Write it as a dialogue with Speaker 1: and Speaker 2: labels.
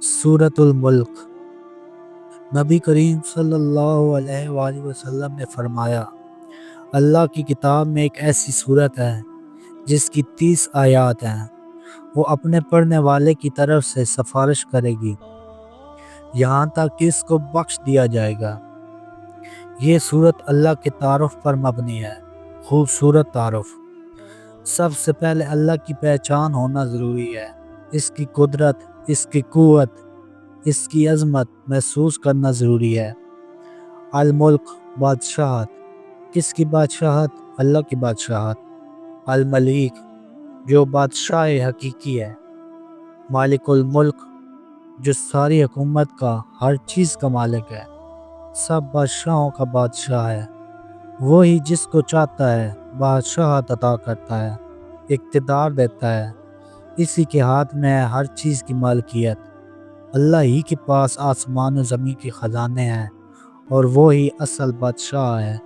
Speaker 1: سورۃ الملک۔ نبی کریم صلی اللہ علیہ وآلہ وسلم نے فرمایا، اللہ کی کتاب میں ایک ایسی سورت ہے جس کی 30 آیات ہیں، وہ اپنے پڑھنے والے کی طرف سے سفارش کرے گی یہاں تک کہ اس کو بخش دیا جائے گا۔ یہ سورت اللہ کے تعارف پر مبنی ہے۔ خوبصورت تعارف۔ سب سے پہلے اللہ کی پہچان ہونا ضروری ہے، اس کی قدرت، اس کی قوت، اس کی عظمت محسوس کرنا ضروری ہے۔ الملک، بادشاہت۔ کس کی بادشاہت؟ اللہ کی بادشاہت۔ الملیک، جو بادشاہ حقیقی ہے۔ مالک الملک، جو ساری حکومت کا، ہر چیز کا مالک ہے، سب بادشاہوں کا بادشاہ ہے۔ وہی جس کو چاہتا ہے بادشاہت عطا کرتا ہے، اقتدار دیتا ہے۔ اسی کے ہاتھ میں ہے ہر چیز کی مالکیت۔ اللہ ہی کے پاس آسمان و زمین کے خزانے ہیں اور وہی اصل بادشاہ ہے۔